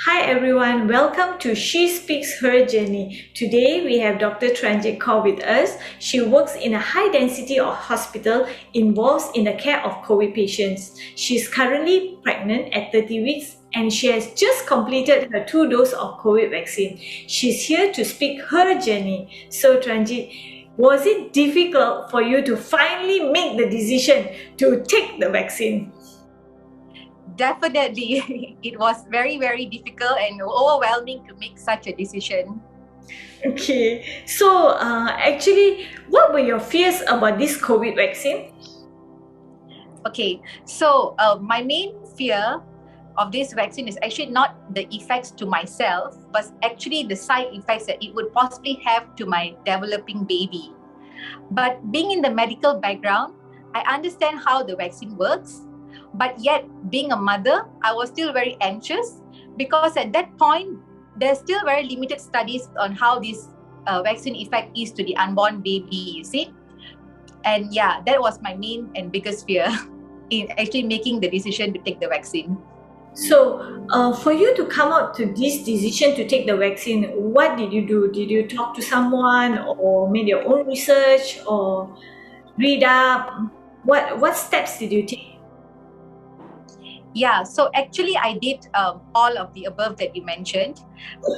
Hi everyone, welcome to She Speaks Her Journey. Today we have Dr. Teranjeet Kaur with us. She works in a high density hospital involved in the care of COVID patients. She's currently pregnant at 30 weeks and she has just completed her 2 doses of COVID vaccine. She's here to speak her journey. So Teranjeet, was it difficult for you to finally make the decision to take the vaccine? Definitely, it was very, very difficult and overwhelming to make such a decision. Okay, so actually, what were your fears about this COVID vaccine? Okay, so my main fear of this vaccine is actually not the effects to myself, but actually the side effects that it would possibly have to my developing baby. But being in the medical background, I understand how the vaccine works. But yet, being a mother, I was still very anxious because at that point, there's still very limited studies on how this vaccine effect is to the unborn baby, you see. And yeah, that was my main and biggest fear in actually making the decision to take the vaccine. So, for you to come out to this decision to take the vaccine, what did you do? Did you talk to someone or made your own research or read up? What steps did you take? Yeah, so actually, I did all of the above that you mentioned.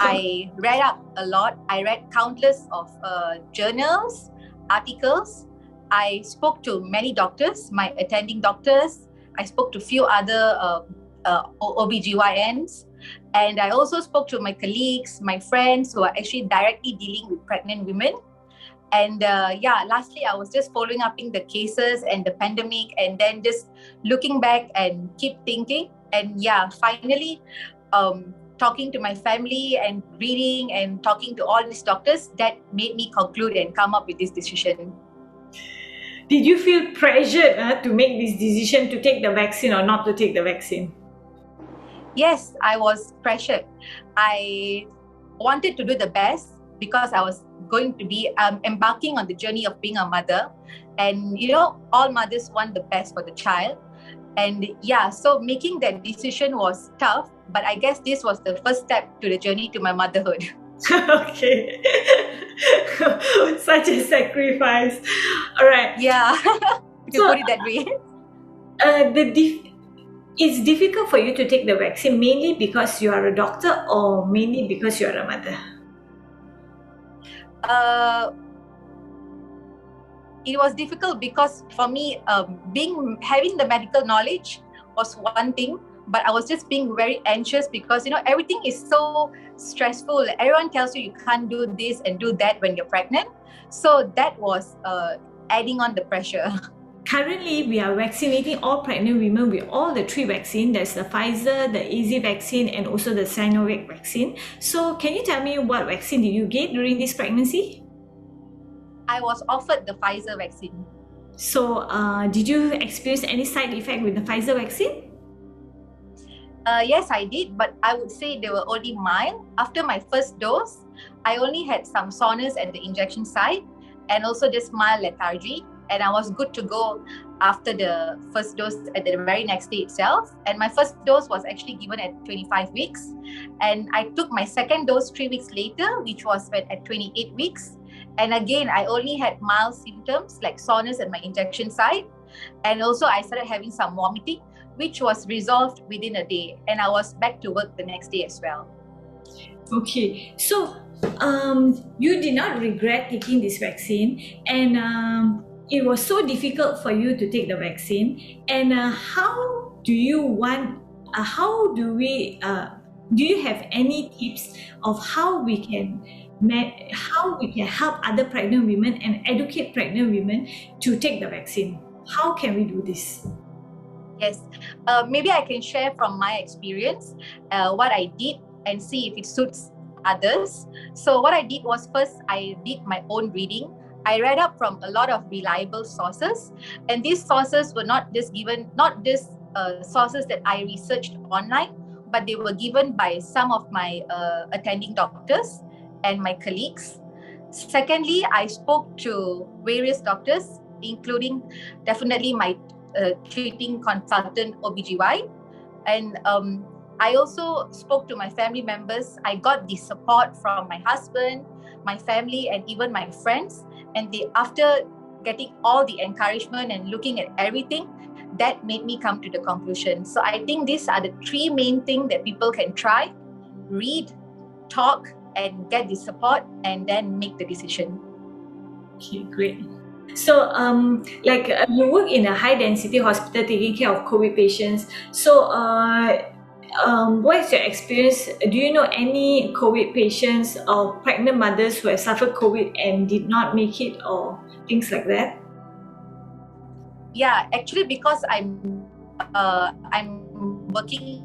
I read up a lot. I read countless of journals, articles. I spoke to many doctors, my attending doctors. I spoke to few other OBGYNs. And I also spoke to my colleagues, my friends who are actually directly dealing with pregnant women. And yeah, lastly, I was just following up in the cases and the pandemic, and then just looking back and keep thinking. And yeah, finally, talking to my family and reading and talking to all these doctors, that made me conclude and come up with this decision. Did you feel pressured to make this decision to take the vaccine or not to take the vaccine? Yes, I was pressured. I wanted to do the best because I was going to be embarking on the journey of being a mother. And, you know, all mothers want the best for the child. And yeah, so making that decision was tough, but I guess this was the first step to the journey to my motherhood. Okay. Such a sacrifice. All right. Yeah, to So, put it that way. it's difficult for you to take the vaccine mainly because you are a doctor or mainly because you are a mother? Uh, it was difficult because for me, having the medical knowledge was one thing, but I was just being very anxious because everything is so stressful. Everyone tells you can't do this and do that when you're pregnant, so that was adding on the pressure. Currently, we are vaccinating all pregnant women with all the three vaccines. There's the Pfizer, the AZ vaccine, and also the Sinovac vaccine. So, can you tell me what vaccine did you get during this pregnancy? I was offered the Pfizer vaccine. So, did you experience any side effect with the Pfizer vaccine? Yes, I did, but I would say they were only mild. After my first dose, I only had some soreness at the injection site and also just mild lethargy. And I was good to go after the first dose at the very next day itself. And my first dose was actually given at 25 weeks. And I took my second dose 3 weeks later, which was at 28 weeks. And again, I only had mild symptoms like soreness at my injection site. And also, I started having some vomiting, which was resolved within a day, and I was back to work the next day as well. Okay, so you did not regret taking this vaccine, and it was so difficult for you to take the vaccine. And how do you want? How do we? Do you have any tips of how we can? How we can help other pregnant women and educate pregnant women to take the vaccine? How can we do this? Yes, maybe I can share from my experience what I did and see if it suits others. So what I did was, first I did my own reading. I read up from a lot of reliable sources, and these sources were not just sources that I researched online, but they were given by some of my attending doctors and my colleagues. Secondly, I spoke to various doctors, including definitely my treating consultant OBGY, and I also spoke to my family members. I got the support from my husband, my family, and even my friends. And after getting all the encouragement and looking at everything, that made me come to the conclusion. So I think these are the three main things that people can try: read, talk, and get the support, and then make the decision. Okay, great. So, you work in a high density hospital taking care of COVID patients. So, what is your experience? Do you know any COVID patients or pregnant mothers who have suffered COVID and did not make it, or things like that? Yeah, actually, because I'm working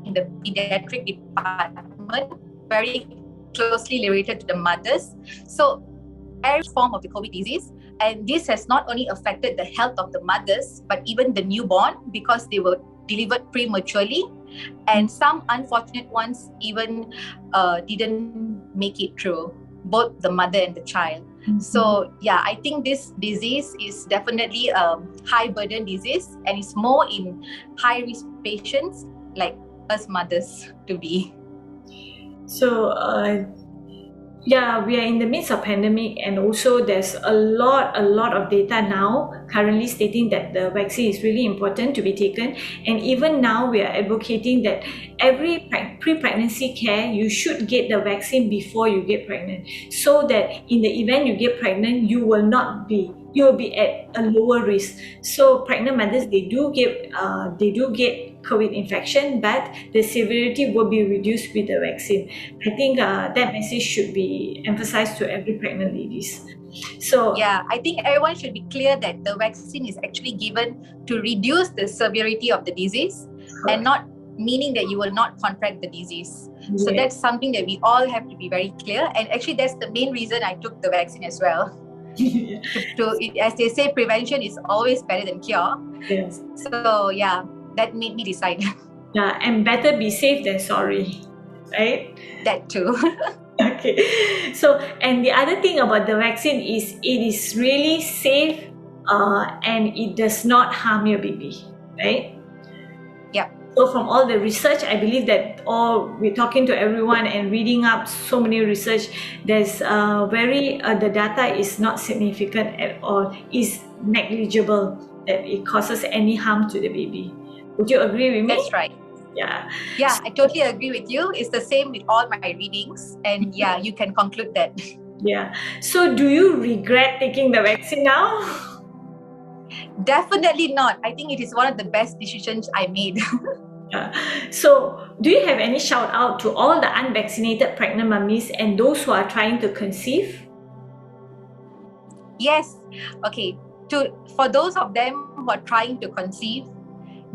in the pediatric department, very closely related to the mothers. So every form of the COVID disease, and this has not only affected the health of the mothers, but even the newborn, because they were delivered prematurely, and some unfortunate ones even didn't make it through, both the mother and the child. So yeah, I think this disease is definitely a high burden disease, and it's more in high risk patients like us mothers to be. So, yeah, we are in the midst of pandemic, and also there's a lot of data now currently stating that the vaccine is really important to be taken. And even now we are advocating that every pre-pregnancy care, you should get the vaccine before you get pregnant, so that in the event you get pregnant, you will be at a lower risk. So pregnant mothers, they do get COVID infection, but the severity will be reduced with the vaccine. I think that message should be emphasized to every pregnant ladies. So yeah, I think everyone should be clear that the vaccine is actually given to reduce the severity of the disease, and not meaning that you will not contract the disease. So that's something that we all have to be very clear. And actually, that's the main reason I took the vaccine as well. As they say, prevention is always better than cure. Yes. So yeah, that made me decide. Yeah, and better be safe than sorry, right? That too. Okay. So, and the other thing about the vaccine is it is really safe, and it does not harm your baby, right? Yeah. So from all the research, I believe that we're talking to everyone and reading up so many research, there's the data is not significant at all, is negligible, that it causes any harm to the baby. Would you agree with me? That's right. Yeah. Yeah, I totally agree with you. It's the same with all my readings, and yeah, you can conclude that. Yeah. So do you regret taking the vaccine now? Definitely not. I think it is one of the best decisions I made. So, do you have any shout out to all the unvaccinated pregnant mummies and those who are trying to conceive? Yes. Okay. For those of them who are trying to conceive,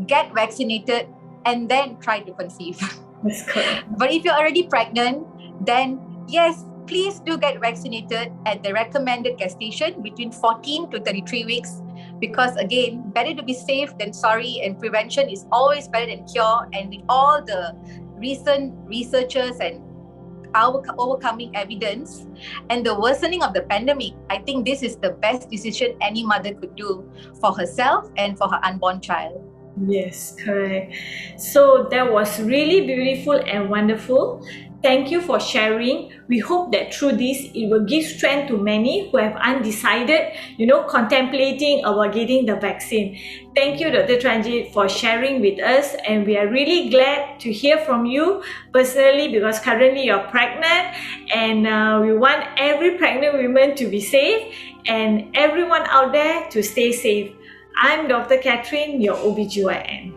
get vaccinated and then try to conceive. That's correct. But if you're already pregnant, then yes, please do get vaccinated at the recommended gestation between 14 to 33 weeks. Because again, better to be safe than sorry, and prevention is always better than cure. And with all the recent researchers and our overcoming evidence and the worsening of the pandemic, I think this is the best decision any mother could do for herself and for her unborn child. Yes, correct. So that was really beautiful and wonderful. Thank you for sharing. We hope that through this, it will give strength to many who have undecided, contemplating about getting the vaccine. Thank you, Dr. Teranjeet, for sharing with us. And we are really glad to hear from you personally, because currently you're pregnant, and we want every pregnant woman to be safe and everyone out there to stay safe. I'm Dr. Catherine, your OBGYN.